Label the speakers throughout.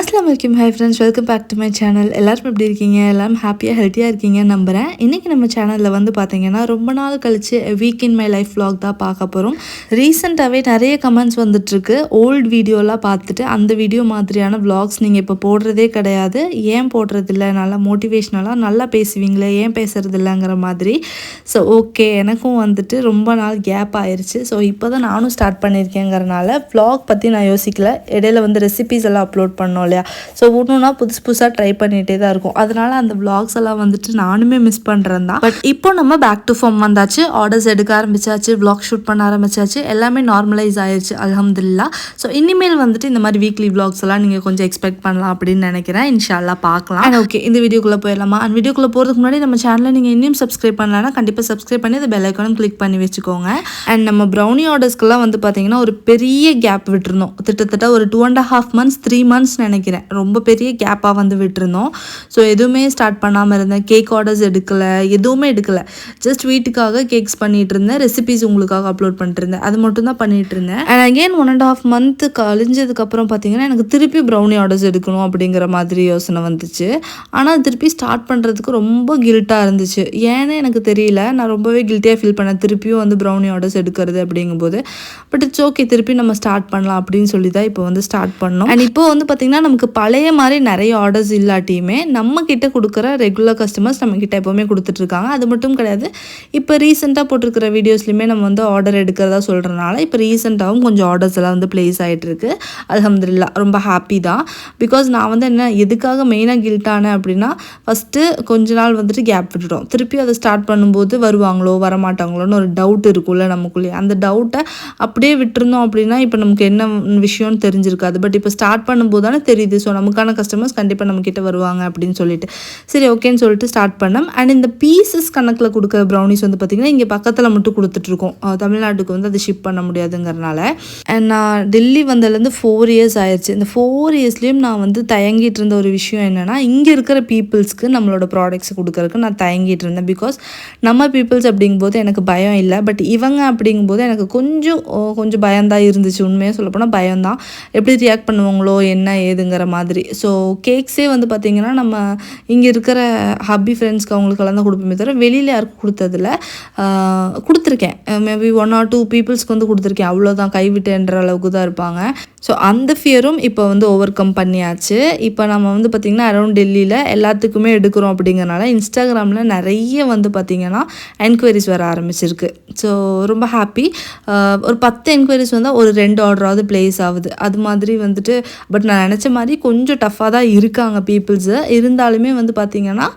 Speaker 1: Assalamualaikum, hi friends, welcome back to my channel. எல்லாரும் எப்படி இருக்கீங்க? எல்லாம் ஹாப்பியாக ஹெல்த்தியாக இருக்கீங்கன்னு நம்புகிறேன். இன்றைக்கி நம்ம சேனலில் வந்து பார்த்தீங்கன்னா ரொம்ப நாள் கழிச்சு week in my life vlog தான் பார்க்க போகிறோம். ரீசெண்டாகவே நிறைய கமெண்ட்ஸ் வந்துட்டுருக்கு. ஓல்டு வீடியோலாம் பார்த்துட்டு அந்த வீடியோ மாதிரியான vlogs நீங்கள் இப்போ போடுறதே கிடையாது, ஏன் போடுறதில்ல, நல்லா மோட்டிவேஷ்னலாக நல்லா பேசுவீங்களே, ஏன் பேசுகிறதில்லங்கிற மாதிரி. ஸோ ஓகே, எனக்கும் வந்துட்டு ரொம்ப நாள் கேப் ஆயிடுச்சு. ஸோ இப்போ தான் நானும் ஸ்டார்ட் பண்ணியிருக்கேங்கிறனால vlog பற்றி நான் யோசிக்கல. இடையில வந்து ரெசிபீஸ் எல்லாம் அப்லோட் பண்ணோம் இல்லையா, ஸோ ஒன்றுனா புதுசாக ட்ரை பண்ணிகிட்டே தான் இருக்கும். அதனால அந்த vlogs எல்லாம் வந்துட்டு நானுமே மிஸ் பண்ணுறேன் தான். பட் இப்போ நம்ம பேக் டு ஃபார்ம் வந்தாச்சு, ஆர்டர்ஸ் எடுக்க ஆரம்பிச்சாச்சு, vlog ஷூட் பண்ண ஆரம்பிச்சாச்சு, எல்லாமே நார்மலைஸ் ஆயிடுச்சு அல்ஹம்துலில்லாஹ். ஸோ இனிமேல் வந்துட்டு இந்த மாதிரி வீக்லி vlogs எல்லாம் நீங்கள் கொஞ்சம் எக்ஸ்பெக்ட் பண்ணலாம் அப்படின்னு நினைக்கிறேன். இன்ஷால்லா பார்க்கலாம். அண்ட் ஓகே, இந்த வீடியோக்குள்ளே போயிடலாமா? அண்ட் வீடியோக்குள்ளே போகிறதுக்கு முன்னாடி நம்ம சேனலை நீங்கள் இன்னும் சப்ஸ்கிரைப் பண்ணலாம்னா கண்டிப்பாக சப்ஸ்கிரைப் பண்ணி அந்த பெல் ஐக்கானும் கிளிக் பண்ணி வச்சுக்கோங்க. அண்ட் நம்ம ப்ரௌனி ஆர்டர்ஸ்க்கெல்லாம் வந்து பார்த்தீங்கன்னா ஒரு பெரிய கேப் விட்டுருந்தோம். கிட்டத்தட்ட ஒரு 2.5 months 3 months நினைக்கிறேன். ரொம்ப பெரிய கேப்பாக வந்து விட்டுருந்தோம். ஸோ எதுவுமே ஸ்டார்ட் பண்ணாமல் இருந்தேன். கேக் ஆர்டர்ஸ் எடுக்கலை, எதுவுமே எடுக்கலை. ஜஸ்ட் வீட்டுக்காக கேக்ஸ் பண்ணிகிட்டு இருந்தேன், ரெசிபிஸ் உங்களுக்காக அப்லோட் பண்ணிட்டு இருந்தேன், அது மட்டும் தான் பண்ணிகிட்டு இருந்தேன். அண்ட் அகெயின் 1.5 month கழிஞ்சதுக்கப்புறம் பார்த்தீங்கன்னா எனக்கு திருப்பி ப்ரௌனி ஆர்டர்ஸ் எடுக்கணும் அப்படிங்கிற மாதிரி யோசனை வந்துச்சு. ஆனால் திருப்பி ஸ்டார்ட் பண்ணுறதுக்கு ரொம்ப கில்ட்டாக இருந்துச்சு. ஏன்னு எனக்கு தெரியல, நான் ரொம்பவே கில்ட்டியாக ஃபீல் பண்ணேன் திருப்பியும் வந்து ப்ரௌனி ஆர்டர்ஸ் எடுக்கிறது அப்படிங்கும்போது. பட் இட்ஸ் ஓகே, திருப்பி நம்ம ஸ்டார்ட் பண்ணலாம் அப்படின்னு சொல்லி தான் இப்போ வந்து ஸ்டார்ட் பண்ணோம். அண்ட் இப்போ வந்து பார்த்திங்கன்னா நமக்கு பழைய மாதிரி நிறைய ஆர்டர்ஸ் இல்லாட்டியுமே நம்ம கிட்ட கொடுக்குற ரெகுலர் கஸ்டமர்ஸ் நம்ம கிட்ட எப்போவுமே கொடுத்துட்ருக்காங்க. அது மட்டும் கிடையாது, இப்போ ரீசெண்டாக போட்டிருக்கிற வீடியோஸ்லையுமே நம்ம வந்து ஆர்டர் எடுக்கிறதா சொல்கிறனால இப்போ ரீசெண்டாகவும் கொஞ்சம் ஆர்டர்ஸ் எல்லாம் வந்து பிளேஸ் ஆகிட்டுருக்கு. அல்ஹம்துலில்லாஹ், ரொம்ப ஹாப்பி தான். பிகாஸ் நான் வந்து என்ன எதுக்காக மெயினாக கில்ட்டானேன் அப்படின்னா, ஃபஸ்ட்டு கொஞ்ச நாள் வந்துட்டு கேப் விட்டுட்டோம். திருப்பி அதை ஸ்டார்ட் பண்ணும்போது வருவாங்களோ வரமாட்டாங்களோன்னு ஒரு டவுட் இருக்கும்ல நமக்குள்ளேயே. அந்த டவுட்டை அப்படியே விட்டுருந்தோம் அப்படின்னா இப்போ நமக்கு என்ன விஷயம்னு தெரிஞ்சிருக்காது. பட் இப்போ ஸ்டார்ட் பண்ணும்போது தானே தெரியுது. ஸோ நமக்கான கஸ்டமர்ஸ் கண்டிப்பாக நம்மக்கிட்ட வருவாங்க அப்படின்னு சொல்லிட்டு சரி ஓகேன்னு சொல்லிட்டு ஸ்டார்ட் பண்ணோம். அண்ட் இந்த பீசஸ் கணக்கில் கொடுக்குற ப்ரௌனிஸ் வந்து பார்த்திங்கன்னா இங்கே பக்கத்தில் மட்டும் கொடுத்துட்ருக்கோம். தமிழ்நாட்டுக்கு வந்து அதை ஷிப் பண்ண முடியாதுங்கிறனால. அண்ட் நான் டெல்லி வந்ததுலேருந்து 4 years ஆயிடுச்சு. இந்த 4 yearsலேயும் நான் வந்து தயங்கிட்டு இருந்த ஒரு விஷயம் என்னென்னா, இங்கே இருக்கிற பீப்புள்ஸ்க்கு நம்மளோட ப்ராடக்ட்ஸ் கொடுக்கறதுக்கு நான் தயங்கிட்டு இருந்தேன். பிகாஸ் நம்ம பீப்புள்ஸ் அப்படிங்கும்போது எனக்கு பயம் இல்லை, பட் இவங்க அப்படிங்கும்போது எனக்கு கொஞ்சம் பயம்தான் இருந்துச்சு. உண்மையாக சொல்லப்போனால் பயம்தான், எப்படி ரியாக்ட் பண்ணுவாங்களோ என்ன ஏதுங்கிற மாதிரி. ஸோ கேக்ஸே வந்து பார்த்திங்கன்னா நம்ம இங்கே இருக்கிற ஹப்பி ஃப்ரெண்ட்ஸ்க்கு அவங்களுக்கெல்லாம் தான் கொடுப்போமே தவிர வெளியில் யாருக்கும் கொடுத்ததில்ல. கொடுத்துருக்கேன், மேபி 1 or 2 பீப்புள்ஸ்க்கு வந்து கொடுத்துருக்கேன், அவ்வளோதான், கைவிட்டுன்ற அளவுக்கு தான் இருப்பாங்க. ஸோ அந்த ஃபியரும் இப்போ வந்து ஓவர் கம் பண்ணியாச்சு. இப்போ நம்ம வந்து பார்த்திங்கன்னா அரௌண்ட் டெல்லியில் எல்லாத்துக்குமே எடுக்கிறோம் அப்படிங்கிறனால இன்ஸ்டாகிராமில் நிறைய வந்து பார்த்திங்கன்னா என்கொயரிஸ் வர ஆரம்பிச்சிருக்கு. ஸோ ரொம்ப ஹாப்பி. ஒரு 10 என்கொயரிஸ் வந்தால் ஒரு 2 ஆர்டராவது பிளேஸ் ஆகுது. அது மாதிரி வந்துட்டு பட் நான் நினச்ச மாதிரி கொஞ்சம் டஃப்பாக தான் இருக்காங்க பீப்புள்ஸு. இருந்தாலுமே வந்து பார்த்திங்கன்னா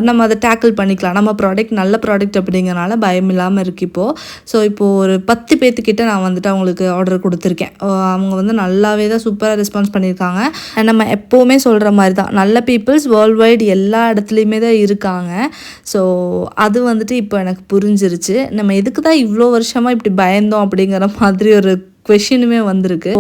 Speaker 1: நம்ம அதை டேக்கிள் பண்ணிக்கலாம். நம்ம ப்ராடக்ட் நல்ல ப்ராடக்ட் அப்படிங்கிறனால பயம் இல்லாமல் இருக்குது இப்போது. ஸோ இப்போது ஒரு 10 பேர்த்துக்கிட்ட நான் வந்துட்டு அவங்களுக்கு ஆர்டர் கொடுத்துருக்கேன். அவங்க வந்து நல்லாவே தான் சூப்பராக ரெஸ்பான்ஸ் பண்ணியிருக்காங்க. நம்ம எப்போவுமே சொல்கிற மாதிரி தான், நல்ல பீப்புள்ஸ் வேர்ல்டு வைட் எல்லா இடத்துலையுமே தான் இருக்காங்க. ஸோ அது வந்துட்டு இப்போ எனக்கு புரிஞ்சிருச்சு. நம்ம எதுக்கு தான் இவ்வளோ வருஷமாக இப்படி பயந்தோம் அப்படிங்கிற மாதிரி ஒரு கொஷினுமே வந்திருக்கு.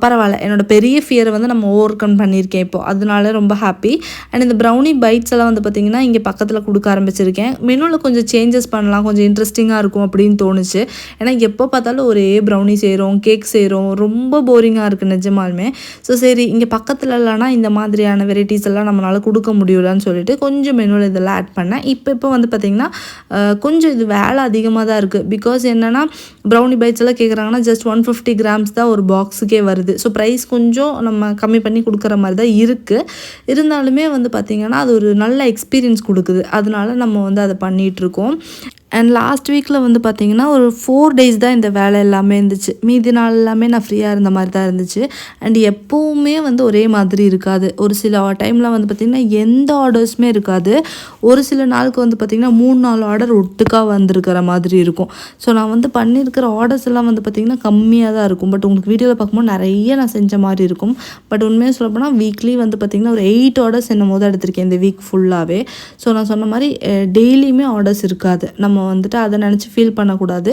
Speaker 1: பரவாயில்ல, என்னோட பெரிய ஃபியரை வந்து நம்ம ஓவர் கம் பண்ணியிருக்கேன் இப்போ, அதனால ரொம்ப ஹாப்பி. அண்ட் இந்த ப்ரௌனி பைட்ஸ் எல்லாம் வந்து பார்த்திங்கன்னா இங்கே பக்கத்தில் கொடுக்க ஆரம்பிச்சிருக்கேன். மெனுவில் கொஞ்சம் சேஞ்சஸ் பண்ணலாம், கொஞ்சம் இன்ட்ரெஸ்டிங்காக இருக்கும் அப்படின்னு தோணுச்சு. ஏன்னா எப்போ பார்த்தாலும் ஒரே ப்ரௌனி செய்கிறோம், கேக் செய்கிறோம், ரொம்ப போரிங்காக இருக்குது நிஜமாலுமே. ஸோ சரி, இங்கே பக்கத்தில் இல்லைனா இந்த மாதிரியான வெரைட்டிஸ் எல்லாம் நம்மளால் கொடுக்க முடியலான்னு சொல்லிட்டு கொஞ்சம் மெனுவில் இதெல்லாம் ஆட் பண்ணேன். இப்போ வந்து பார்த்திங்கன்னா கொஞ்சம் இது வேலை அதிகமாக தான் இருக்குது. பிகாஸ் என்னென்னா ப்ரௌனி பைட்ஸ் எல்லாம் கேட்குறாங்கன்னா ஜஸ்ட் 150 grams தான் ஒரு பாக்ஸுக்கே வருது. ஸோ ப்ரைஸ் கொஞ்சம் நம்ம கம்மி பண்ணி கொடுக்குற மாதிரி தான் இருக்குது. இருந்தாலுமே வந்து பார்த்திங்கன்னா அது ஒரு நல்ல எக்ஸ்பீரியன்ஸ் கொடுக்குது. அதனால நம்ம வந்து அதை பண்ணிகிட்ருக்கோம். அண்ட் லாஸ்ட் வீக்கில் வந்து பார்த்திங்கன்னா ஒரு 4 days தான் இந்த வேலை எல்லாமே இருந்துச்சு. மீதி நாள் எல்லாமே நான் ஃப்ரீயாக இருந்த மாதிரி தான் இருந்துச்சு. அண்ட் எப்போவுமே வந்து ஒரே மாதிரி இருக்காது. ஒரு சில டைமில் வந்து பார்த்திங்கன்னா எந்த ஆர்டர்ஸுமே இருக்காது. ஒரு சில நாளுக்கு வந்து பார்த்திங்கன்னா 3-4 ஆர்டர் ஒட்டுக்காக வந்திருக்கிற மாதிரி இருக்கும். ஸோ நான் வந்து பண்ணியிருக்கிற ஆர்டர்ஸ் எல்லாம் வந்து பார்த்திங்கன்னா கம்மியாக தான் இருக்கும். பட் உங்களுக்கு வீடியோவில் பார்க்கும்போது நிறைய நான் செஞ்ச மாதிரி இருக்கும். பட் உண்மையாக சொல்லப்போனால் வீக்லி வந்து பார்த்திங்கன்னா ஒரு 8 ஆர்டர்ஸ் என்னும் போது எடுத்திருக்கேன் இந்த வீக் ஃபுல்லாகவே. ஸோ நான் சொன்ன மாதிரி டெய்லியுமே ஆர்டர்ஸ் இருக்காது. நம்ம நம்ம வந்துட்டு அதை நினச்சி ஃபீல் பண்ணக்கூடாது.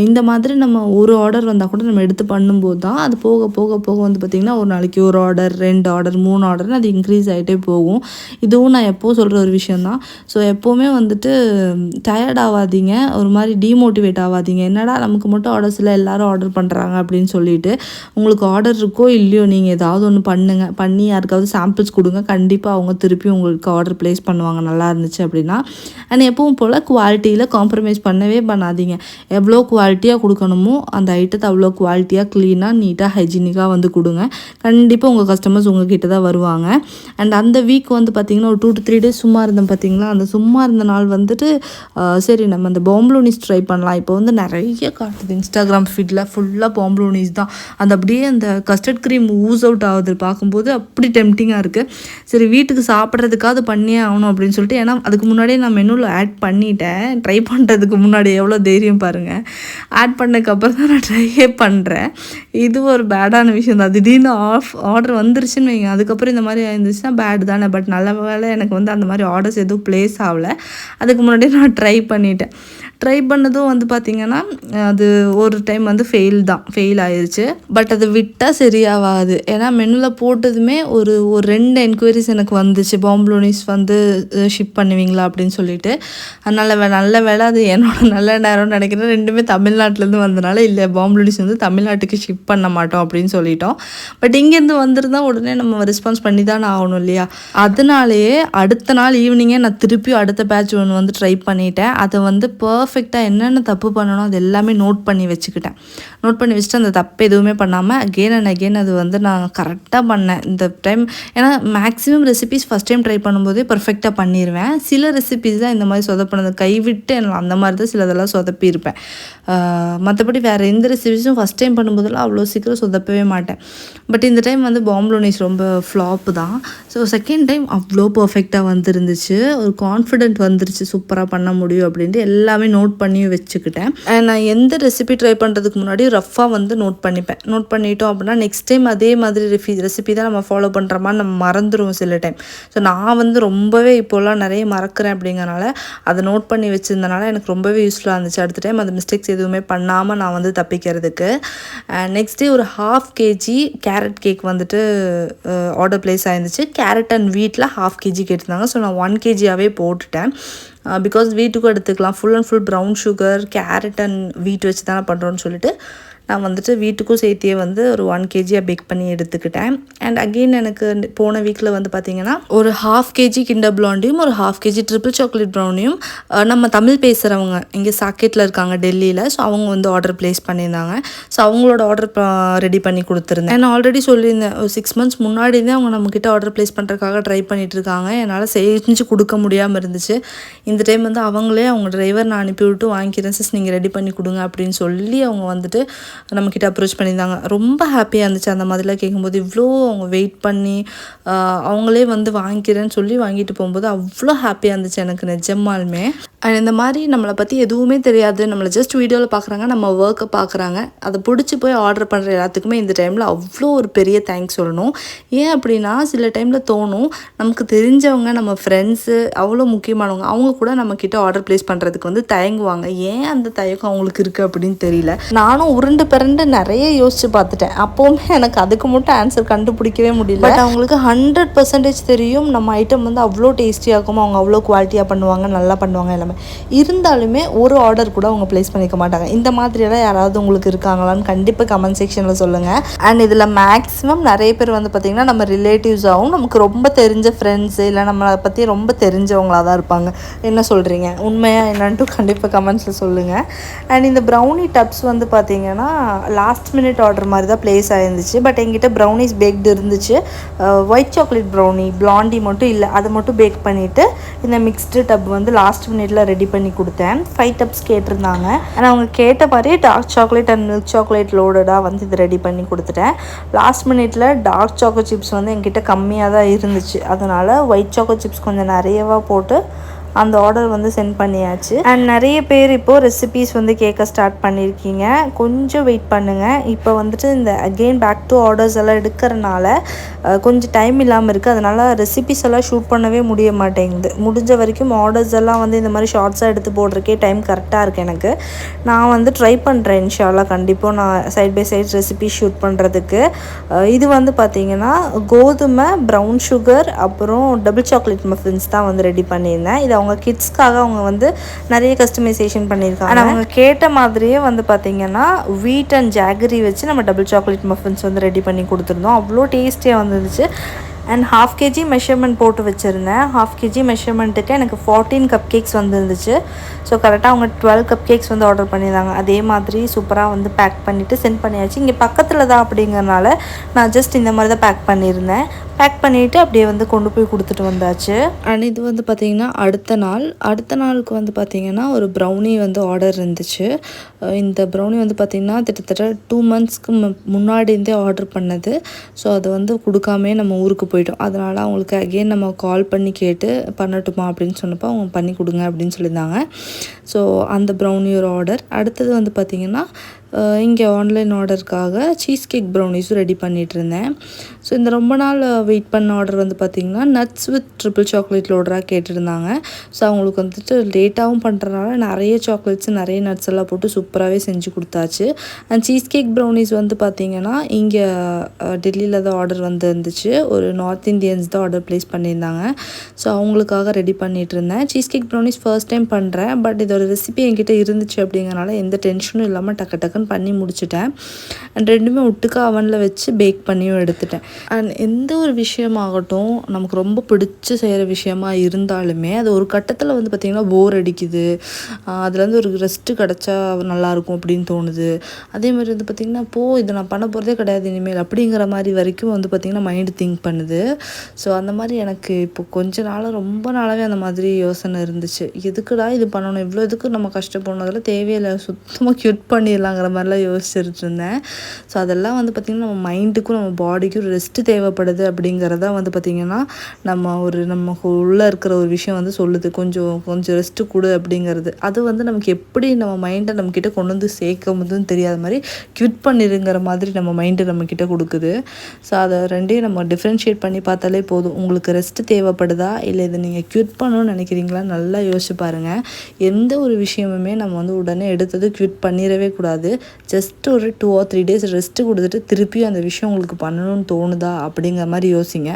Speaker 1: இந்த மாதிரி நம்ம ஒரு ஆர்டர் வந்தால் கூட நம்ம எடுத்து பண்ணும்போது தான் அது போக போக போக வந்து பார்த்திங்கன்னா ஒரு நாளைக்கு 1 ஆர்டர் 2 ஆர்டர் 3 ஆர்டர்னு அது இன்க்ரீஸ் ஆகிட்டே போகும். இதுவும் நான் எப்போவும் சொல்கிற ஒரு விஷயந்தான். ஸோ எப்போவுமே வந்துட்டு டயர்ட் ஆகாதீங்க, ஒரு மாதிரி டீமோட்டிவேட் ஆகாதீங்க. என்னடா நமக்கு மட்டும் ஆர்டர்ஸ் இல்லை எல்லோரும் ஆர்டர் பண்ணுறாங்க அப்படின்னு சொல்லிட்டு உங்களுக்கு ஆர்டர் இருக்கோ இல்லையோ நீங்கள் ஏதாவது ஒன்று பண்ணி யாருக்காவது சாம்பிள்ஸ் கொடுங்க. கண்டிப்பாக அவங்க திருப்பி உங்களுக்கு ஆர்டர் ப்ளேஸ் பண்ணுவாங்க நல்லா இருந்துச்சு அப்படின்னா. அண்ட் எப்பவும் போல் குவாலிட்டியில் காம்ப்ரமைஸ் பண்ணவே பண்ணாதீங்க. எவ்வளோ குவாலிட்டியாக கொடுக்கணுமோ அந்த ஐட்டத்தை அவ்வளோ குவாலிட்டியாக க்ளீனாக நீட்டாக ஹைஜீனிக்காக வந்து கொடுங்க. கண்டிப்பாக உங்கள் கஸ்டமர்ஸ் உங்ககிட்ட தான் வருவாங்க. அண்ட் அந்த வீக் வந்து பார்த்திங்கன்னா ஒரு 2 to 3 days சும்மா இருந்தேன் பார்த்திங்களா. அந்த சும்மா இருந்த நாள் வந்துட்டு சரி நம்ம அந்த பாம்ப்ளூனிஸ் ட்ரை பண்ணலாம். இப்போ வந்து நிறைய காட்டுது இன்ஸ்டாகிராம் ஃபீடில் ஃபுல்லாக பாம்ப்ளூனிஸ் தான். அது அப்படியே அந்த கஸ்டர்ட் க்ரீம் ஊஸ் அவுட் ஆகுது பார்க்கும்போது அப்படி டெம்டிங்காக இருக்குது. சரி வீட்டுக்கு சாப்பிட்றதுக்காவது பண்ணியே ஆகணும் அப்படின்னு சொல்லிட்டு, ஏன்னா அதுக்கு முன்னாடியே நான் மெனுவில் ஆட் பண்ணிட்டேன். ட்ரை பண்ணுறதுக்கு முன்னாடி எவ்வளோ தைரியம் பாருங்கள். ஆட் பண்ணதுக்கப்புறம் தான் நான் ட்ரையே பண்ணுறேன். இது ஒரு பேடான விஷயம் தான். திடீர்னு ஆர்டர் வந்துருச்சுன்னு வைங்க, அதுக்கப்புறம் இந்த மாதிரி இருந்துச்சுன்னா பேட் தானே. பட் நல்ல வேளை எனக்கு வந்து அந்த மாதிரி ஆர்டர்ஸ் எதுவும் ப்ளேஸ் ஆகலை. அதுக்கு முன்னாடியே நான் ட்ரை பண்ணிட்டேன். ட்ரை பண்ணதும் வந்து பார்த்திங்கன்னா அது ஒரு டைம் வந்து ஃபெயில் ஆயிடுச்சு. பட் அது விட்டால் சரியாகாது. ஏன்னா மெனுவில் போட்டதுமே ஒரு 2 என்கொயரிஸ் எனக்கு வந்துச்சு, பாம்ப்ளூனிஸ் வந்து ஷிப் பண்ணுவீங்களா அப்படின்னு சொல்லிட்டு. அதனால் நல்ல வேலை அது என்னோட நல்ல நேரம்னு நினைக்கிறேன். 2மே தமிழ்நாட்டிலேருந்து வந்தனால இல்லை பாம்ப்ளூனிஸ் வந்து தமிழ்நாட்டுக்கு ஷிப் பண்ண மாட்டோம் அப்படின்னு சொல்லிட்டோம். பட் இங்கேருந்து வந்திருந்தால் உடனே நம்ம ரெஸ்பான்ஸ் பண்ணி தானே ஆகணும் இல்லையா. அதனாலேயே அடுத்த நாள் ஈவினிங்கே நான் திருப்பியும் அடுத்த பேட்ச் ஒன்று வந்து ட்ரை பண்ணிட்டேன். அதை வந்து பர்ஃபெக்டாக என்னென்ன தப்பு பண்ணணும் அது எல்லாமே நோட் பண்ணி வச்சுக்கிட்டேன். நோட் பண்ணி வச்சுட்டு அந்த தப்பு எதுவுமே பண்ணாமல் அகெயின் அண்ட் அகெயின் அது வந்து நான் கரெக்டாக பண்ணேன் இந்த டைம். ஏன்னா maximum recipes first time try பண்ணும்போதே பர்ஃபெக்டாக பண்ணிடுவேன். சில ரெசிபீஸ் தான் இந்த மாதிரி சொதப்பினது, கைவிட்டு அந்த மாதிரி தான் சிலதெல்லாம் சொதப்பியிருப்பேன். மற்றபடி வேறு எந்த ரெசிபீஸும் ஃபஸ்ட் டைம் பண்ணும்போதெல்லாம் அவ்வளோ சீக்கிரம் சொதப்பவே மாட்டேன். பட் இந்த டைம் வந்து பாம்ப்ளூனிஸ் ரொம்ப ஃப்ளாப்பு தான். ஸோ செகண்ட் டைம் அவ்வளோ பர்ஃபெக்டாக வந்துருந்துச்சு. ஒரு கான்ஃபிடென்ட் வந்துருச்சு சூப்பராக பண்ண முடியும் அப்படின்ட்டு எல்லாமே நோட் பண்ணி வச்சுக்கிட்டேன். நான் எந்த ரெசிபி ட்ரை பண்ணுறதுக்கு முன்னாடி ரஃபாக வந்து நோட் பண்ணிப்பேன். நோட் பண்ணிட்டோம் அப்படின்னா நெக்ஸ்ட் டைம் அதே மாதிரி ரெசிபி தான் நம்ம ஃபாலோ பண்ணுற மாதிரி நம்ம மறந்துடுவோம் சில டைம். ஸோ நான் வந்து ரொம்பவே இப்போலாம் நிறைய மறக்கிறேன். அப்படிங்கிறனால அதை நோட் பண்ணி வச்சுருந்தனால எனக்கு ரொம்பவே யூஸ்ஃபுல்லாக இருந்துச்சு. அடுத்த டைம் அந்த மிஸ்டேக்ஸ் எதுவுமே பண்ணாமல் நான் வந்து தப்பிக்கிறதுக்கு. நெக்ஸ்ட் டே ஒரு 1/2 kg கேரட் கேக் வந்துட்டு ஆர்டர் ப்ளேஸ் ஆயிருந்துச்சு. கேரட் அண்ட் வீட்டில் 1/2 kg கேட்டிருந்தாங்க. ஸோ நான் 1 kg-ஆகவே போட்டுட்டேன். பிகாஸ் வீட்டுக்கும் எடுத்துக்கலாம். Full and full brown sugar carat and வீட் வச்சு தானே பண்ணுறோன்னு சொல்லிட்டு நான் வந்துட்டு வீட்டுக்கும் சேர்த்தியே வந்து ஒரு 1 kg-யாக பேக் பண்ணி எடுத்துக்கிட்டேன். அண்ட் அகெயின் எனக்கு போன வீக்கில் வந்து பார்த்திங்கன்னா ஒரு 1/2 kg கிண்டர் பிளாண்டியும் ஒரு 1/2 kg ட்ரிபிள் சாக்லேட் ப்ரௌனியும் நம்ம தமிழ் பேசுகிறவங்க இங்கே சாக்கெட்டில் இருக்காங்க டெல்லியில். ஸோ அவங்க வந்து ஆர்டர் ப்ளேஸ் பண்ணியிருந்தாங்க. ஸோ அவங்களோட ஆர்டர் ரெடி பண்ணி கொடுத்துருந்தேன். நான் ஆல்ரெடி சொல்லியிருந்தேன் ஒரு 6 months முன்னாடியே அவங்க நம்மக்கிட்ட ஆர்டர் ப்ளேஸ் பண்ணுறதுக்காக ட்ரை பண்ணிகிட்ருக்காங்க. என்னால் செஞ்சு கொடுக்க முடியாமல் இருந்துச்சு. இந்த டைம் வந்து அவங்களே அவங்க டிரைவர் நான் அனுப்பிவிட்டு வாங்கிக்கிறேன் சிஸ் நீங்கள் ரெடி பண்ணி கொடுங்க அப்படின்னு சொல்லி அவங்க வந்துட்டு நம்மக்கிட்ட அப்ரோச் பண்ணியிருந்தாங்க. ரொம்ப ஹாப்பியாக இருந்துச்சு அந்த மாதிரிலாம் கேட்கும்போது. இவ்வளோ அவங்க வெயிட் பண்ணி அவங்களே வந்து வாங்கிக்கிறேன்னு சொல்லி வாங்கிட்டு போகும்போது அவ்வளோ ஹாப்பியாக இருந்துச்சு எனக்கு நிஜமாலுமே. அண்ட் இந்த மாதிரி நம்மளை பற்றி எதுவுமே தெரியாது, நம்மளை ஜஸ்ட் வீடியோவில் பார்க்குறாங்க, நம்ம ஒர்க்கை பார்க்குறாங்க, அதை பிடிச்சி போய் ஆர்டர் பண்ணுற எல்லாத்துக்குமே இந்த டைமில் அவ்வளோ ஒரு பெரிய தேங்க்ஸ் சொல்லணும். ஏன் அப்படின்னா சில டைமில் தோணும் நமக்கு தெரிஞ்சவங்க நம்ம ஃப்ரெண்ட்ஸு அவ்வளோ முக்கியமானவங்க அவங்க கூட நம்மக்கிட்ட ஆர்டர் ப்ளேஸ் பண்ணுறதுக்கு வந்து தயங்குவாங்க. ஏன் அந்த தயக்கம் அவங்களுக்கு இருக்குது அப்படின்னு தெரியல. நானும் உருண்டு பிறண்டு நிறைய யோசிச்சு பார்த்துட்டேன். அப்போவுமே எனக்கு அதுக்கு மட்டும் ஆன்சர் கண்டுபிடிக்கவே முடியல. பட் அவங்களுக்கு 100% தெரியும் நம்ம ஐட்டம் வந்து அவ்வளோ டேஸ்டியாக இருக்கும், அவங்க அவ்வளோ குவாலிட்டியாக பண்ணுவாங்க, நல்லா பண்ணுவாங்க எல்லாமே. இருந்தாலுமே ஒரு ஆர்டர் கூட அவங்க ப்ளேஸ் பண்ணிக்க மாட்டாங்க. இந்த மாதிரியெல்லாம் யாராவது உங்களுக்கு இருக்காங்களான்னு கண்டிப்பாக கமெண்ட் செக்ஷனில் சொல்லுங்கள். அண்ட் இதில் மேக்ஸிமம் நிறைய பேர் வந்து பார்த்திங்கன்னா நம்ம ரிலேட்டிவ்ஸாகவும் நமக்கு ரொம்ப தெரிஞ்ச ஃப்ரெண்ட்ஸு இல்லை நம்மளை பற்றி ரொம்ப தெரிஞ்சவங்களாக தான் இருப்பாங்க. என்ன சொல்கிறீங்க, உண்மையாக என்னன்ட்டு கண்டிப்பாக கமெண்ட்ஸில் சொல்லுங்கள். அண்ட் இந்த ப்ரௌனி டப்ஸ் வந்து பார்த்திங்கன்னா லாஸ்ட் மினிட் ஆர்டர் மாதிரி தான் ப்ளேஸ் ஆகிருந்துச்சு. பட் எங்கிட்ட ப்ரௌனிஸ் பேக்டு இருந்துச்சு. ஒயிட் சாக்லேட் ப்ரௌனி பிளாண்டி மட்டும் இல்லை, அதை மட்டும் பேக் பண்ணிவிட்டு இந்த மிக்ஸ்டு டப் வந்து லாஸ்ட் மினிட்ல ரெடி பண்ணி கொடுத்தேன். 5 டப்ஸ் கேட்டிருந்தாங்க. ஆனால் அவங்க கேட்ட மாதிரி dark chocolate and milk chocolate லோடடாக வந்து இது ரெடி பண்ணி கொடுத்துட்டேன். லாஸ்ட் மினிட்ல டார்க் சாக்கோ சிப்ஸ் வந்து என்கிட்ட கம்மியாக தான் இருந்துச்சு. அதனால் ஒயிட் சாக்கோ சிப்ஸ் கொஞ்சம் நிறையவா போட்டு அந்த ஆர்டர் வந்து சென்ட் பண்ணியாச்சு. அண்ட் நிறைய பேர் இப்போது ரெசிபீஸ் வந்து கேட்க ஸ்டார்ட் பண்ணியிருக்கீங்க. கொஞ்சம் வெயிட் பண்ணுங்கள். இப்போ வந்துட்டு இந்த அகெயின் பேக் டு ஆர்டர்ஸ் எல்லாம் எடுக்கிறனால கொஞ்சம் டைம் இல்லாமல் இருக்குது. அதனால் ரெசிபீஸ் எல்லாம் ஷூட் பண்ணவே முடிய மாட்டேங்குது. முடிஞ்ச வரைக்கும் ஆர்டர்ஸ் எல்லாம் வந்து இந்த மாதிரி ஷார்ட்ஸாக எடுத்து போடுறக்கே டைம் கரெக்டாக இருக்குது எனக்கு. நான் வந்து ட்ரை பண்ணுறேன் இன்ஷா அல்லாஹ். கண்டிப்பாக நான் side by side recipe shoot பண்ணுறதுக்கு. இது வந்து பார்த்திங்கன்னா கோதுமை, ப்ரௌன் சுகர், அப்புறம் டபுள் சாக்லேட் மஃபின்ஸ் தான் வந்து ரெடி பண்ணியிருந்தேன். இது அவங்க கிட்ஸ்க்காக அவங்க வந்து நிறைய கஸ்டமைசேஷன் பண்ணியிருக்காங்க. ஆனால் அவங்க கேட்ட மாதிரியே வந்து பார்த்திங்கன்னா வீட் அண்ட் ஜாகரி வச்சு நம்ம டபுள் சாக்லேட் மஃபின்ஸ் வந்து ரெடி பண்ணி கொடுத்துருந்தோம். அவ்வளோ டேஸ்டியாக வந்துருந்துச்சு. அண்ட் 1/2 kg மெஷர்மெண்ட் போட்டு வச்சுருந்தேன். 1/2 kg மெஷர்மெண்ட்டுக்கு எனக்கு 14 கப் கேக்ஸ் வந்துருந்துச்சு. ஸோ கரெக்டாக அவங்க 12 கப் கேக்ஸ் வந்து ஆர்டர் பண்ணியிருந்தாங்க. அதே மாதிரி சூப்பராக வந்து பேக் பண்ணிவிட்டு சென்ட் பண்ணியாச்சு. இங்கே பக்கத்தில் தான் அப்படிங்கிறனால நான் ஜஸ்ட் இந்த மாதிரி தான் பேக் பண்ணியிருந்தேன். பேக் பண்ணிவிட்டு அப்படியே வந்து கொண்டு போய் கொடுத்துட்டு வந்தாச்சு. அண்ட் இது வந்து பார்த்திங்கன்னா அடுத்த நாளுக்கு வந்து பார்த்திங்கன்னா ஒரு ப்ரௌனி வந்து ஆர்டர் இருந்துச்சு. இந்த ப்ரௌனி வந்து பார்த்திங்கன்னா கிட்டத்தட்ட 2 monthsக்கு முன்னாடி இருந்தே ஆர்டர் பண்ணது. ஸோ அதை வந்து கொடுக்காமே நம்ம ஊருக்கு போயிட்டோம். அதனால் அவங்களுக்கு அகெயின் நம்ம கால் பண்ணி கேட்டு பண்ணட்டுமா அப்படின்னு சொன்னப்போ அவங்க பண்ணி கொடுங்க அப்படின்னு சொல்லியிருந்தாங்க. ஸோ அந்த ப்ரௌனி ஒரு ஆர்டர். அடுத்தது வந்து பார்த்திங்கன்னா இங்கே ஆன்லைன் ஆர்டருக்காக சீஸ் கேக் ப்ரௌனிஸும் ரெடி பண்ணிகிட்டு இருந்தேன். ஸோ இந்த ரொம்ப நாள் வெயிட் பண்ண ஆர்டர் வந்து பார்த்திங்கன்னா நட்ஸ் வித் ட்ரிபிள் சாக்லேட் லோடராக கேட்டிருந்தாங்க. ஸோ அவங்களுக்கு வந்துட்டு லேட்டாகவும் பண்ணுறதுனால நிறைய சாக்லேட்ஸ் நிறைய நட்ஸ் எல்லாம் போட்டு சூப்பராகவே செஞ்சு கொடுத்தாச்சு. அண்ட் சீஸ் கேக் ப்ரௌனிஸ் வந்து பார்த்திங்கன்னா இங்கே டெல்லியில் தான் ஆர்டர் வந்து இருந்துச்சு. ஒரு நார்த் இந்தியன்ஸ் தான் ஆர்டர் ப்ளேஸ் பண்ணியிருந்தாங்க. ஸோ அவங்களுக்காக ரெடி பண்ணிகிட்டு இருந்தேன். Cheese cake brownies first time பண்ணுறேன். பட் இதோட ரெசிபி என்கிட்ட இருந்துச்சு அப்படிங்கிறனால எந்த டென்ஷனும் இல்லாமல் டக்கு பண்ணி முடிச்சிட்டேன். அண்ட் ரெண்டுமே ஒட்டுக்கா அவனில் வச்சு பேக் பண்ணியும் எடுத்துட்டேன். அண்ட் எந்த ஒரு விஷயமாகட்டும் நமக்கு ரொம்ப பிடிச்சி செய்கிற விஷயமா இருந்தாலுமே அது ஒரு கட்டத்தில் வந்து பார்த்திங்கன்னா போர் அடிக்குது. அதுலேருந்து ஒரு ரெஸ்ட்டு கிடச்சா நல்லாயிருக்கும் அப்படின்னு தோணுது. அதே மாதிரி வந்து பார்த்திங்கன்னா இதை நான் பண்ண போகிறதே கிடையாது இனிமேல் அப்படிங்கிற மாதிரி வரைக்கும் வந்து பார்த்திங்கன்னா மைண்டு திங்க் பண்ணுது. ஸோ அந்த மாதிரி எனக்கு இப்போ ரொம்ப நாளாகவே அந்த மாதிரி யோசனை இருந்துச்சு. எதுக்குடா இது பண்ணணும், இவ்வளோ எதுக்கு நம்ம கஷ்டப்படணும், அதெல்லாம் தேவையில்லை, சுத்தமாக கியூட் பண்ணிடலாங்கிற மாதிரிலாம் யோசிச்சுட்டு இருந்தேன். ஸோ அதெல்லாம் வந்து பார்த்திங்கன்னா நம்ம மைண்டுக்கும் நம்ம பாடிக்கும் ரெஸ்ட்டு தேவைப்படுது அப்படிங்கிறத வந்து பார்த்திங்கன்னா நமக்கு உள்ளே இருக்கிற ஒரு விஷயம் வந்து சொல்லுது. கொஞ்சம் ரெஸ்ட்டு கொடு அப்படிங்கிறது. அது வந்து நமக்கு எப்படி நம்ம மைண்டை நம்மக்கிட்ட கொண்டு வந்து சேர்க்கும்போதுன்னு தெரியாத மாதிரி கியூட் பண்ணிடுங்கிற மாதிரி நம்ம மைண்டு நம்மக்கிட்ட கொடுக்குது. ஸோ அதை ரெண்டையும் நம்ம டிஃப்ரென்ஷியேட் பண்ணி பார்த்தாலே போதும். உங்களுக்கு ரெஸ்ட்டு தேவைப்படுதா இல்லை இதை நீங்கள் கியூட் பண்ணணும்னு நினைக்கிறீங்களா நல்லா யோசிச்சு பாருங்கள். எந்த ஒரு விஷயமுமே நம்ம வந்து உடனே எடுத்தது கியூட் பண்ணிடவே கூடாது. ஜஸ்ட் ஒரு 2 or 3 days ரெஸ்ட்டு கொடுத்துட்டு திருப்பியும் அந்த விஷயம் உங்களுக்கு பண்ணணும்னு தோணுதா அப்படிங்கிற மாதிரி யோசிங்க.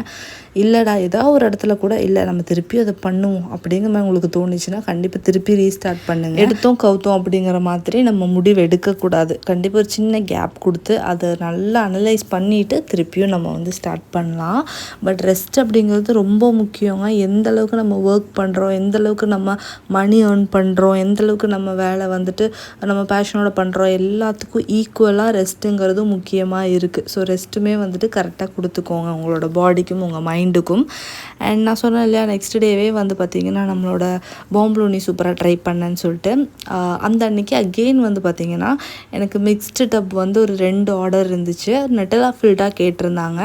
Speaker 1: இல்லைடா ஏதாவது ஒரு இடத்துல கூட இல்லை நம்ம திருப்பி அதை பண்ணுவோம் அப்படிங்கிற மாதிரி உங்களுக்கு தோணுச்சுன்னா கண்டிப்பாக திருப்பி ரீஸ்டார்ட் பண்ணுங்கள். எடுத்தோம் கவுத்தோம் அப்படிங்கிற மாதிரி நம்ம முடிவு எடுக்கக்கூடாது. கண்டிப்பாக ஒரு சின்ன கேப் கொடுத்து அதை நல்லா அனலைஸ் பண்ணிவிட்டு திருப்பியும் நம்ம வந்து ஸ்டார்ட் பண்ணலாம். பட் ரெஸ்ட் அப்படிங்கிறது ரொம்ப முக்கியங்க. எந்த அளவுக்கு நம்ம ஒர்க் பண்ணுறோம், எந்த அளவுக்கு நம்ம மணி ஏர்ன் பண்ணுறோம், எந்த அளவுக்கு நம்ம வேலை வந்துட்டு நம்ம பேஷனோட பண்ணுறோம், எல்லாத்துக்கும் ஈக்குவலாக ரெஸ்ட்டுங்கிறதும் முக்கியமாக இருக்குது. ஸோ ரெஸ்ட்டுமே வந்துட்டு கரெக்டாக கொடுத்துக்கோங்க உங்களோட பாடிக்கும் உங்கள் மைண்டுக்கும். அண்ட் நான் சொன்னேன் இல்லையா, நெக்ஸ்ட் டேவே வந்து பார்த்திங்கன்னா நம்மளோட பாம்புலோனி சூப்பராக ட்ரை பண்ணேன்னு சொல்லிட்டு அந்த அன்றைக்கி அகெயின் வந்து பார்த்திங்கன்னா எனக்கு மிக்ஸ்டு டப் வந்து ஒரு 2 ஆர்டர் இருந்துச்சு. நெட்டலா ஃபில்டாக கேட்டிருந்தாங்க.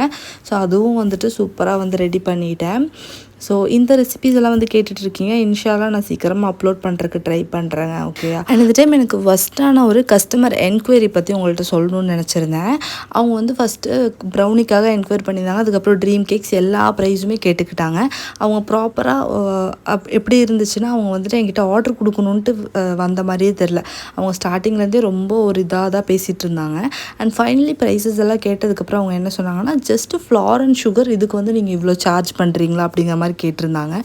Speaker 1: ஸோ அதுவும் வந்துட்டு சூப்பராக வந்து ரெடி பண்ணிட்டேன். ஸோ இந்த ரெசிபீஸ் எல்லாம் வந்து கேட்டுட்ருக்கீங்க. இன்ஷால்லாம் நான் சீக்கிரமாக அப்லோட் பண்ணுறதுக்கு ட்ரை பண்ணுறேங்க. ஓகேயா. அண்ட் இந்த டைம் எனக்கு ஃபஸ்ட்டான ஒரு கஸ்டமர் என்கொயரி பற்றி உங்கள்கிட்ட சொல்லணும்னு நினச்சிருந்தேன். அவங்க வந்து ஃபஸ்ட்டு ப்ரௌனிக்காக என்கொயரி பண்ணியிருந்தாங்க. அதுக்கப்புறம் ட்ரீம் கேக்ஸ் எல்லா ப்ரைஸுமே கேட்டுக்கிட்டாங்க. அவங்க ப்ராப்பராக எப்படி இருந்துச்சுன்னா அவங்க வந்துட்டு என்கிட்ட ஆர்டர் கொடுக்கணுன்ட்டு வந்த மாதிரியே தெரில. அவங்க ஸ்டார்டிங்லேருந்தே ரொம்ப ஒரு இதாக தான் பேசிகிட்டு இருந்தாங்க. அண்ட் ஃபைனலி ப்ரைஸஸ் எல்லாம் கேட்டதுக்கப்புறம் அவங்க என்ன சொன்னாங்கன்னா, ஜஸ்ட்டு ஃப்ளார் அண்ட் சுகர் இதுக்கு வந்து நீங்கள் இவ்வளோ சார்ஜ் பண்ணுறீங்களா அப்படிங்கிற மாதிரி கேட்டிருந்தாங்க.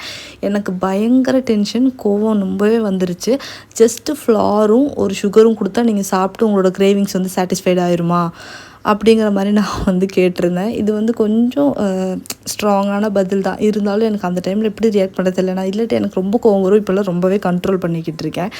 Speaker 1: எனக்கு பயங்கர டென்ஷன், கோவம் ரொம்பவே வந்துருச்சு. ஜஸ்ட்டு ஃப்ளாரும் ஒரு சுகரும் கொடுத்தா நீங்கள் சாப்பிட்டு உங்களோட கிரேவிங்ஸ் வந்து சாட்டிஸ்ஃபைட் ஆயிருமா அப்படிங்கிற மாதிரி நான் வந்து கேட்டிருந்தேன். இது வந்து கொஞ்சம் ஸ்ட்ராங்கான பதில் தான். இருந்தாலும் எனக்கு அந்த டைமில் எப்படி ரியாக்ட் பண்ண தெரியல. நான் இல்லாட்டி எனக்கு ரொம்ப கோவம் வரும். இப்போல்லாம் ரொம்பவே கண்ட்ரோல் பண்ணிக்கிட்டு இருக்கேன்.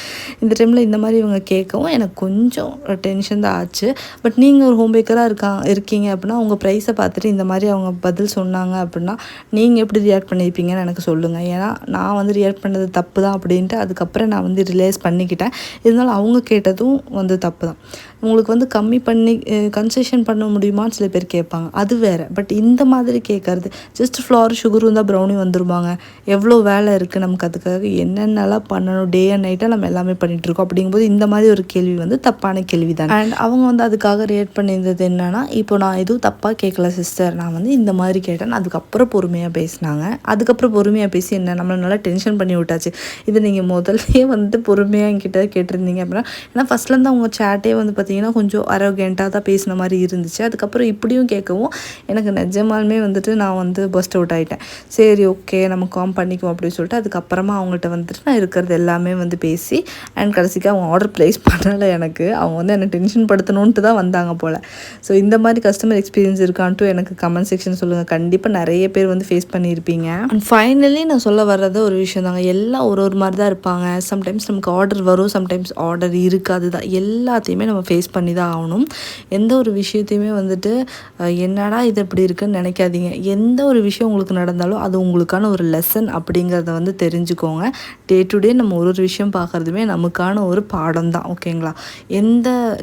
Speaker 1: இந்த டைமில் இந்த மாதிரி இவங்க கேட்கவும் எனக்கு கொஞ்சம் டென்ஷன் தான் ஆச்சு. பட் நீங்கள் ஒரு ஹோம் பேக்கராக இருக்கீங்க அப்படின்னா உங்கள் ப்ரைஸை பார்த்துட்டு இந்த மாதிரி அவங்க பதில் சொன்னாங்க அப்படின்னா நீங்கள் எப்படி ரியாக்ட் பண்ணியிருப்பீங்கன்னு எனக்கு சொல்லுங்கள். ஏன்னா நான் வந்து ரியாக்ட் பண்ணது தப்பு தான் அப்படின்ட்டு அதுக்கப்புறம் நான் வந்து ரியலைஸ் பண்ணிக்கிட்டேன். இருந்தாலும் அவங்க கேட்டதும் வந்து தப்பு தான். உங்களுக்கு வந்து கம்மி பண்ணி கன்செஷன் பண்ண முடியுமான்னு சில பேர் கேட்பாங்க, அது வேறு. பட் இந்த மாதிரி கேட்குறது ஜஸ்ட் ஃப்ளார் சுகர் இருந்தால் ப்ரௌனி வந்துருவாங்க, எவ்வளோ வேலை இருக்குது நமக்கு, அதுக்காக என்னென்னலாம் பண்ணணும், டே அண்ட் நைட்டாக நம்ம எல்லாமே பண்ணிகிட்ருக்கோம். அப்படிங்கும்போது இந்த மாதிரி ஒரு கேள்வி வந்து தப்பான கேள்வி தான். அண்ட் அவங்க வந்து அதுக்காக ரியாக்ட் பண்ணியிருந்தது என்னன்னா, இப்போ நான் எதுவும் தப்பாக கேட்கல சிஸ்டர், நான் வந்து இந்த மாதிரி கேட்டேன். அதுக்கப்புறம் பொறுமையாக பேசினாங்க. அதுக்கப்புறம் பொறுமையாக பேசி என்ன நம்மளை நல்லா டென்ஷன் பண்ணி விட்டாச்சு. இது நீங்கள் முதல்லையே வந்துட்டு பொறுமையாக என்கிட்ட கேட்டிருந்தீங்க அப்படின்னா, ஏன்னா ஃபஸ்ட்லேருந்து அவங்க சேட்டே வந்து பார்த்திங்கன்னா கொஞ்சம் அரோகெண்ட்டாக தான் பேசின மாதிரி இருந்துச்சு. அதுக்கப்புறம் இப்படியும் கேட்கவும் எனக்கு நிஜமாலுமே வந்துட்டு நான் வந்து பஸ்ட் அவுட் ஆகிட்டேன். சரி ஓகே நம்ம காம் பண்ணிக்குவோம் அப்படின்னு சொல்லிட்டு அதுக்கப்புறமா அவங்கள்ட்ட வந்துட்டு நான் இருக்கிறது எல்லாமே வந்து பேசி அண்ட் கடைசிக்கு அவங்க ஆர்டர் ப்ளேஸ் பண்ணலை. எனக்கு அவங்க வந்து என்னை டென்ஷன் படுத்தணுன்ட்டு தான் வந்தாங்க போல். ஸோ இந்த மாதிரி கஸ்டமர் எக்ஸ்பீரியன்ஸ் இருக்கான்ட்டு எனக்கு கமெண்ட் செக்ஷன் சொல்லுங்கள். கண்டிப்பாக நிறைய பேர் வந்து ஃபேஸ் பண்ணியிருப்பீங்க. அண்ட் ஃபைனலி நான் சொல்ல வர்றது ஒரு விஷயம் தாங்க, எல்லாம் ஒரு மாதிரி தான் இருப்பாங்க. சம்டைம்ஸ் நமக்கு ஆர்டர் வரும், சம்டைம்ஸ் ஆர்டர் இருக்காது தான். எல்லாத்தையுமே நம்ம ஃபேஸ் பண்ணி தான் ஆகணும். எந்த ஒரு விஷயத்தையுமே வந்துட்டு என்னடா இது இப்படி இருக்குன்னு நினைக்காதீங்க. எந்த ஒரு விஷயம் உங்களுக்கு நடந்தாலும் அது உங்களுக்கான ஒரு லெசன் அப்படிங்கிறத வந்து தெரிஞ்சுக்கோங்க. டே டு டே நம்ம ஒரு விஷயம் பார்க்குறதுமே நமக்கான ஒரு பாடம் தான். ஓகேங்களா?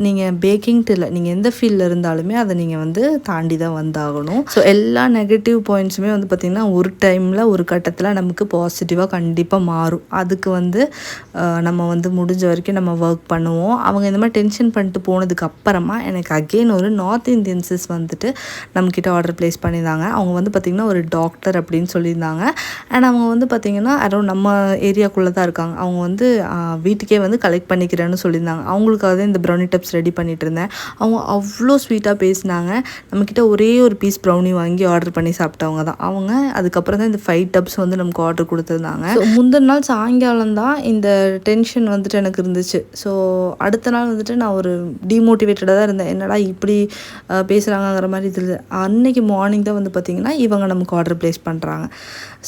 Speaker 1: நீங்கள் பேக்கிங்ட்டு இல்லை, நீங்கள் எந்த ஃபீல்டில் இருந்தாலுமே அதை நீங்கள் வந்து தாண்டி தான் வந்தாகணும். ஸோ எல்லா நெகட்டிவ் பாயிண்ட்ஸுமே வந்து பார்த்திங்கன்னா ஒரு டைமில் ஒரு கட்டத்தில் நமக்கு பாசிட்டிவாக கண்டிப்பாக மாறும். அதுக்கு வந்து நம்ம வந்து முடிஞ்ச வரைக்கும் நம்ம ஒர்க் பண்ணுவோம். அவங்க இந்த மாதிரி டென்ஷன் பண்ணிட்டு போனதுக்கு அப்புறமா எனக்கு அகெயின் ஒரு நார்த் இந்தியன்ஸஸ் வந்துட்டு நம்மக்கிட்ட ஆர்டர் ப்ளேஸ் பண்ணியிருந்தாங்க. அவங்க வந்து பார்த்திங்கன்னா ஒரு டாக்டர் அப்படின்னு சொல்லியிருந்தாங்க. அண்ட் அவங்க வந்து பார்த்திங்கன்னா அரௌண்ட் நம்ம ஏரியாக்குள்ளே தான் இருக்காங்க. அவங்க வந்து வீட்டுக்கே வந்து கலெக்ட் பண்ணிக்கிறேன்னு சொல்லியிருந்தாங்க. அவங்களுக்காக தான் இந்த ப்ரௌனி டப்ஸ் ரெடி பண்ணிகிட்டு இருந்தேன். அவங்க அவ்வளோ ஸ்வீட்டாக பேசினாங்க. நம்மக்கிட்ட ஒரே ஒரு பீஸ் ப்ரௌனி வாங்கி ஆர்டர் பண்ணி சாப்பிட்டவங்க தான் அவங்க. அதுக்கப்புறம் தான் இந்த 5 டப்ஸ் வந்து நமக்கு ஆர்டர் கொடுத்துருந்தாங்க. ஸோ முந்தின நாள் சாயங்காலம் தான் இந்த டென்ஷன் வந்துட்டு எனக்கு இருந்துச்சு. ஸோ அடுத்த நாள் வந்துட்டு நான் ஒரு டிமோட்டிவேட்டடாக தான் இருந்தேன். என்னடா இப்படி பேசுகிறாங்கங்கிற மாதிரி இது. அன்னைக்கு மார்னிங் தான் வந்து பார்த்திங்கன்னா இவங்க நமக்கு ஆர்டர் ப்ளேஸ் பண்ணுறாங்க.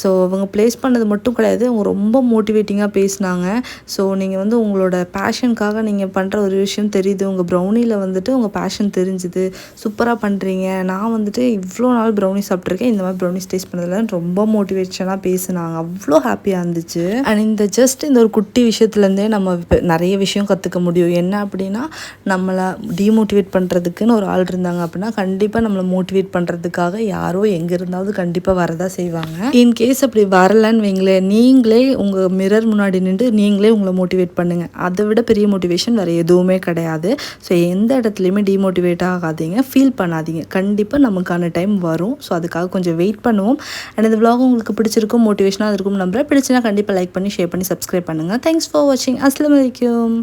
Speaker 1: ஸோ அவங்க ப்ளேஸ் பண்ணது மட்டும் கிடையாது, அவங்க ரொம்ப மோட்டிவேட்டிங்காக பேசினாங்க. ஸோ நீங்கள் வந்து உங்களோட பேஷனுக்காக நீங்கள் பண்ணுற ஒரு விஷயம் தெரியுது, உங்கள் ப்ரௌனியில் வந்துட்டு உங்கள் பேஷன் தெரிஞ்சுது, சூப்பராக பண்ணுறீங்க, நான் வந்துட்டு இவ்வளோ நாள் ப்ரௌனி சாப்பிட்ருக்கேன், இந்த மாதிரி ப்ரௌனிஸ் டேஸ்ட் பண்ணதில் ரொம்ப மோட்டிவேஷனாக பேசினாங்க. அவ்வளோ ஹாப்பியாக இருந்துச்சு. அண்ட் இந்த ஒரு குட்டி விஷயத்துலேருந்தே நம்ம நிறைய விஷயம் கற்றுக்க முடியும். என்ன அப்படின்னா, நம்மளை டிமோட்டிவேட் பண்ணுறதுக்குன்னு ஒரு ஆள் இருந்தாங்க அப்படின்னா கண்டிப்பாக நம்மளை மோட்டிவேட் பண்ணுறதுக்காக யாரோ எங்கே இருந்தாவது கண்டிப்பாக வரதான் செய்வாங்க. இன்கேஸ் அப்படி வரலன்னு வைங்களேன், நீங்களே உங்கள் மிரர் முன்னாடி நின்று நீங்களே உங்களை மோட்டிவேட் பண்ணுங்கள். அதை விட பெரிய மோட்டிவேஷன் வேறு எதுவுமே கிடையாது. ஸோ எந்த இடத்துலையுமே டிமோட்டிவேட் ஆகாதீங்க, ஃபீல் பண்ணாதீங்க. கண்டிப்பாக நமக்கான டைம் வரும். ஸோ அதுக்காக கொஞ்சம் வெயிட் பண்ணுவோம். அண்ட் இந்த vlog உங்களுக்கு பிடிச்சிருக்கும், மோட்டிவேஷனாக இருக்கும் நம்புறேன். பிடிச்சினா கண்டிப்பாக லைக் பண்ணி, ஷேர் பண்ணி, சப்ஸ்கிரைப் பண்ணுங்கள். தேங்க்ஸ் ஃபார் வாட்சிங். அஸ்ஸலாமு அலைக்கும்.